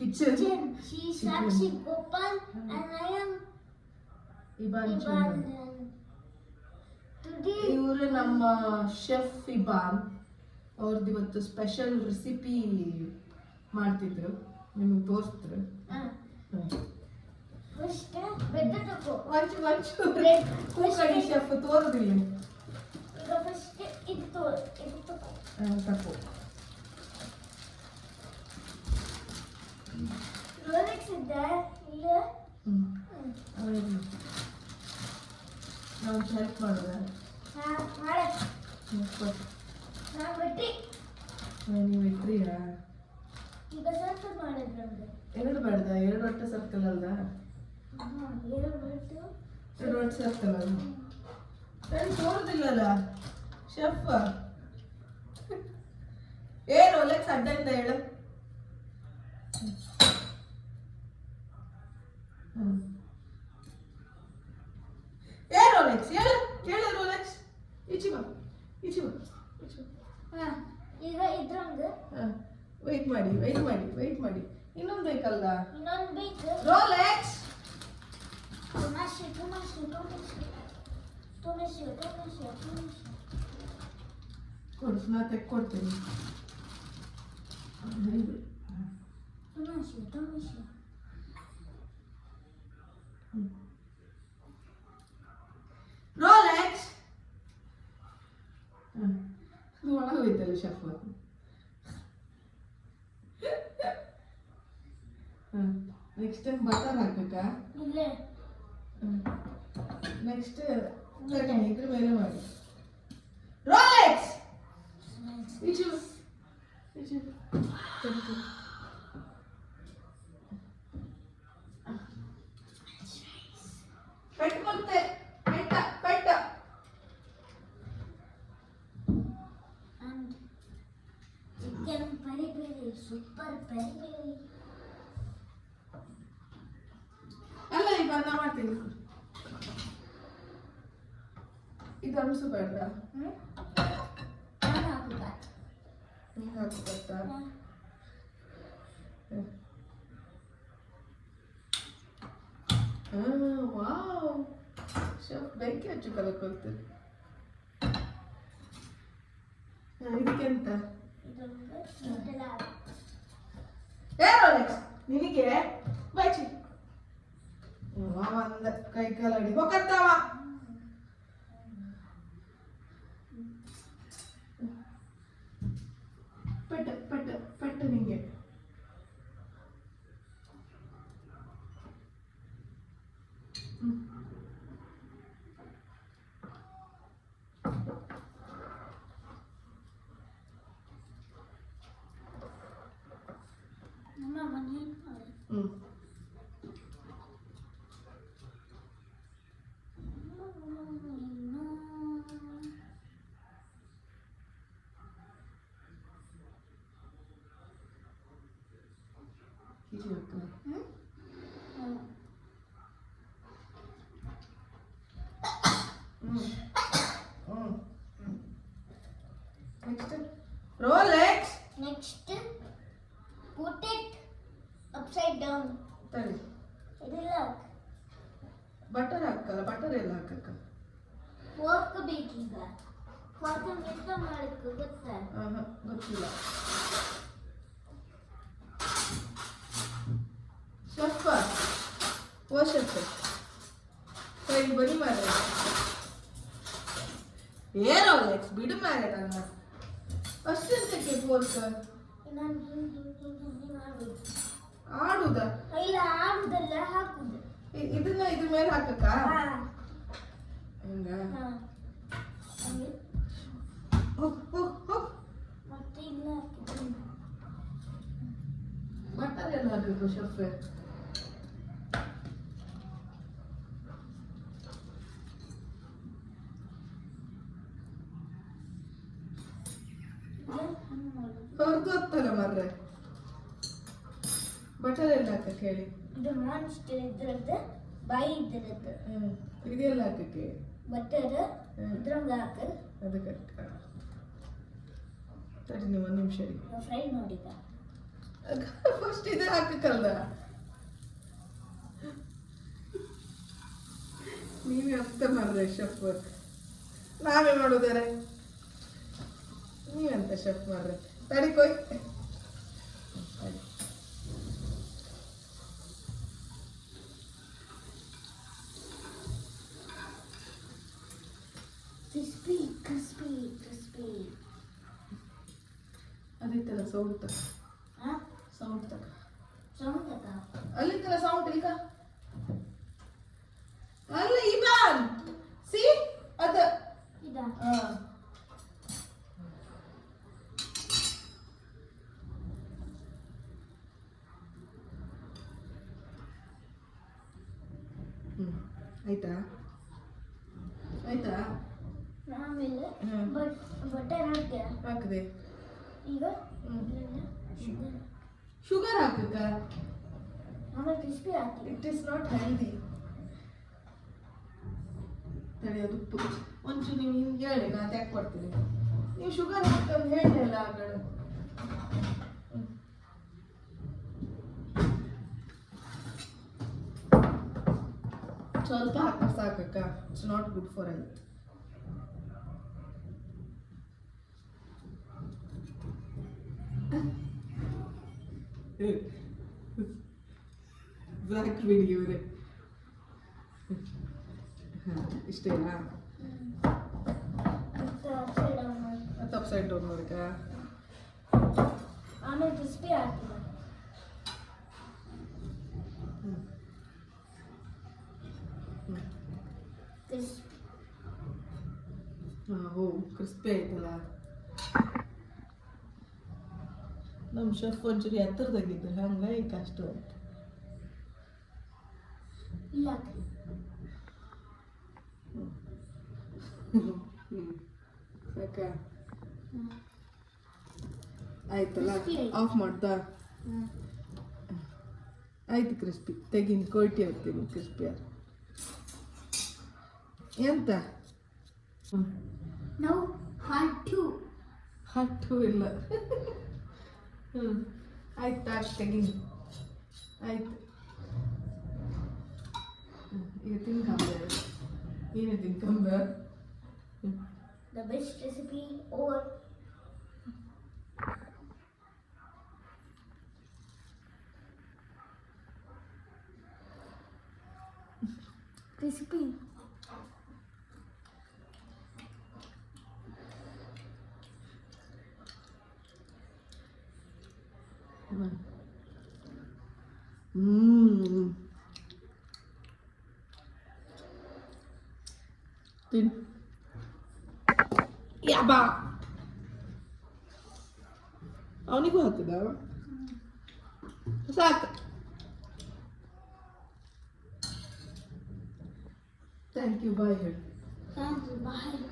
Kitchen. She Sakshi Gopal and I am Iban. Today ಇವರು ನಮ್ಮ chef ಇಬಾನ್ ಅವ್ರದ್ದು ಇವತ್ತು ಸ್ಪೆಷಲ್ ರೆಸಿಪಿ ಮಾಡ್ತಿದ್ರು ನಿಮಗೆ ತೋರಿಸಿದ್ರು. first bread ತಗೋ. ಕೂಕಡಿ ಶೆಫ್ ತೋರಿದಿಲ್ಲ. ಈಗ ಫಸ್ಟ್ ಇದು ತಗೋ. ತಪ್ಪು ರೋಲೆಕ್ಸ್ ಇದೆ ಇಲ್ಲ. ನಾವು ಹೆಲ್ಪ್ ಮಾಡೋದ ಮಾಡೆ ನಾವು ಬಿಟ್ಟು ನೀವು ಇಟ್ರಿಯಾ ಈಗ ಸರ್ಕಲ್ ಮಾಡಿದ್ರು ನಮ್ಗೆ. ಎರಡು ಬೇಡ್ದ ಎರಡು ಒಟ್ಟು ಸರ್ಕಲ್ ಅಲ್ದ ಎರಡು ಬಿಟ್ಟು ಎರಡು ಒಟ್ಟು ಸರ್ಕಲ್ ಅಲ್ಲ ನಾನು ತೋರ್ದಿಲ್ಲಲ್ಲ ಶೆಫ್. ಏನು ಒಲೆಕ್ಸ್ ಅಡ್ಡದಿಂದ ಹೇಳು. ಏ ರೋಲೆಕ್ಸ್ ಹೇಳು ಹೇಳು ರೋಲೆಕ್ಸ್ ಈಚೆ ಬಾ. ಈಗ ಇದ್ರಂಗ ವೆಯ್ಟ್ ಮಾಡಿ ಇನ್ನೊಂದು ಬೇಕಲ್ದ ಇನ್ನೊಂದು ಬೇಕು. ರೋಲೆಕ್ಸ್ ಟೊಮೆಟೊ ಕೊಡು ನಾ ತೆಕ್ಕೊಡ್ತೀನಿ. ರೋಲೆಕ್ಸ್ ಇದು ಒಳಗೋಯ್ತಲ್ಲ ಶೆಫ್. ನೆಕ್ಸ್ಟ್ ಟೈಮ್ ಬಟರ್ ಹಾಕಕ್ಕ. ಇಲ್ಲೇ ನೆಕ್ಸ್ಟ್ ಇದ್ರ ಮೇಲೆ ಮಾಡಿ. ರೋಲೆಕ್ಸ್ ಈಚು ಪೆಟ್ ಮತ್ತೆ ಪೆಟ್ಟ and chicken peri peri super peri peri. ಅಲ್ಲ ಈಗ ನಾ ಮಾಡ್ತೀನಿ. ಇದು ಅನ್ಸಬೇಡ ನಾನು ಹಾಕುತ್ತಾ ಹಿಂಗೆ ಹಾಕ್ಕೊತ್ತಾ. ವಾವ್ ಶೆಫ್ ಬೆಂಕಿ ಹಚ್ಚು ಕಲ್ಕೊಳ್ತೀರಿ. ಇದಕ್ಕೆಂತ ಇದೆಲ್ಲ ರೋಲೆಕ್ಸ್ ನಿನಗೆ ಬೈಚಿ ಒಂದ ಕೈ ಕಾಲಡಿ ಹೋಗತ್ತಾವ. ಪೆಟ್ಟು ನಿಂಗೆ ನಮ್ಮ ಮನೆ Rolex next put it upside down. ಸರಿ ಇದೆಲ್ಲ ಬಟರ್ ಹಾಕಲ್ಲ. ಬಟರ್ ಎಲ್ಲ ಹಾಕಕ್ಕ. ಫೋರ್ಕ್ ಬೇಕೀಗ. ಫೋರ್ಕ್ ಎಂತ ಮಾಡಕ್ಕೆ ಗೊತ್ತಾ? ಗೊತ್ತಿಲ್ಲ. ಶೆಫ್ ಓ ಶೆಫ್ ಕೈ ಬನ್ನಿ ಮಾರೆ. ಏನು ರೋಲೆಕ್ಸ್ ಬಿಡು ಮಾರೆ ನನ್ನ ಅಷ್ಟಂತಕ್ಕೆ ಫೋರ್ಕ್ ನಾನು ಹಿಂಗೆ ಮಾಡ್ಬೇಕು. ಆಡುದ ಇಲ್ಲ ಆಡುದಲ್ಲ ಹಾಕುದು. ಇದನ್ನ ಇದ್ರ ಮೇಲೆ ಹಾಕಕ್ಕ. ಹಂಗ ಮತ್ತೆ ಇಲ್ಲ ಬಟರ್ ಎಲ್ಲ ಹಾಕಬೇಕು ಶೆಫ್. ಹೊರದು ಹೊತ್ತಲ್ಲ ಮರ್ರೆ. ಬಟರ್ ಎಲ್ಲ ಹಾಕಕ್ಕೆ ಹೇಳಿ. ಇದು ಮಾನ್ಸ್ಟರ್ ಇದ್ರದ್ದು ಬಾಯಿ ಇದ್ರದ್ದು. ಇದೆಲ್ಲ ಹಾಕಕ್ಕೆ ಬಟರ್ ಇದ್ರಂಗ ಹಾಕು. ಅದಕ್ಕೆ ಸರಿ ನೀವು ಒಂದು ನಿಮಿಷ ಫ್ರೈ ಮಾಡಿದ ಫಸ್ಟ್ ಇದೆ ಹಾಕಕ್ಕಲ್ಲ. ನೀವೇ ಅರ್ಥ ಮಾಡಿದ್ರೆ ಶೆಫ್ ವರ್ಕ್. ನಾವೇ ಮಾಡೋದಾರೆ, ನೀವೆಂತ ಶೆಫ್ ಮಾಡ್ರೆ. ತಡಿಕೊಯ್. Crispy crispy crispy. ಅದಿತ್ತಲ್ಲ ಸೌಂಡ್ ತಕ, ಹಾಂ ಸೌಂಡ್ ತಕ, ಸೌಂಡ್ ತಕ. ಅಲ್ಲಿತ್ತಲ್ಲ ಸೌಂಡ್ ಈಗ. ಅಲ್ಲ ಇವಾನ್ ಸಿ ಅದ ಇದಾ ಆಯ್ತಾ ಆಯ್ತಾ. ಆಮೇಲೆ ಹ್ಮ್. ಬಟರ್ ಹಾಕ್ತೀಯ ಹಾಕಿದೆ. ಈಗ ಶುಗರ್ ಶುಗರ್ ಹಾಕಕ್ಕ. ಆಮೇಲೆ ಕ್ರಿಸ್ಪಿ ಹಾಕ್ತೀವಿ. It is not healthy. ತಡೆಯೋದು ಉಪ್ಪು ಒಂಚೂರು ನೀವು ಹಿಂಗೆ ಹೇಳಿ, ನಾನು ತ್ಯಾಕ್ ಕೊಡ್ತೀನಿ. ನೀವು ಶುಗರ್ ಹಾಕಂತ ಹೇಳಿಲ್ಲ ಆಗಳು. ಸ್ವಲ್ಪ ಹಾಕ ಸಾಕಕ್ಕ. It's not good for health. ಬಿಡಿ ಇವ್ರೆ. ಇಷ್ಟೇನಾ? ಮತ್ತೆ ಅಪ್ಸೈಡ್ ಡೌನ್ ನೋಡಕ್ಕ. ಆಮೇಲೆ ಕ್ರಿಸ್ಪಿ ಹಾಕ್ತೀವಿ. ಕ್ರಿಸ್ಪಿ ಓ ಕ್ರಿಸ್ಪಿ ಆಯ್ತಲ್ಲ. ನಮ್ಮ ಶೆಫ್ ಒಂಚೂರು ಎತ್ತರದಾಗಿದ್ದು ಹಂಗಾಗಿ ಕಷ್ಟ ಆಯ್ತು. ಇಲ್ಲ ಸಾಕ ಆಯ್ತಲ್ಲ. Crispy ಆಯ್ತು. ಆಫ್ ಮಾಡ್ತಾ ಆಯ್ತು. ಕ್ರಿಸ್ಪಿ ತೆಗಿನ್ ಕೊಲ್ಟಿ ಹಾಕ್ತೀನಿ. ಕ್ರಿಸ್ಪಿ ಎಂತ ನಾವು ಹಾಟು ಹಟ್ಟು ಇಲ್ಲ. ಆಯ್ತು ತೆಗಿನ್. ಆಯ್ತು ಈಗ ತಿನ್ಕಂಬ. ಏನೇ ತಿನ್ಕಂಬ. the best recipe or crispy. ತಿನ್. ಯಾಬಾ ಅವನಿಗೂ ಹಾಕದ ಸಾಕು. ಥ್ಯಾಂಕ್ ಯು ಬಾಯ್ ಹೇಳಿ. Thank you. Bye.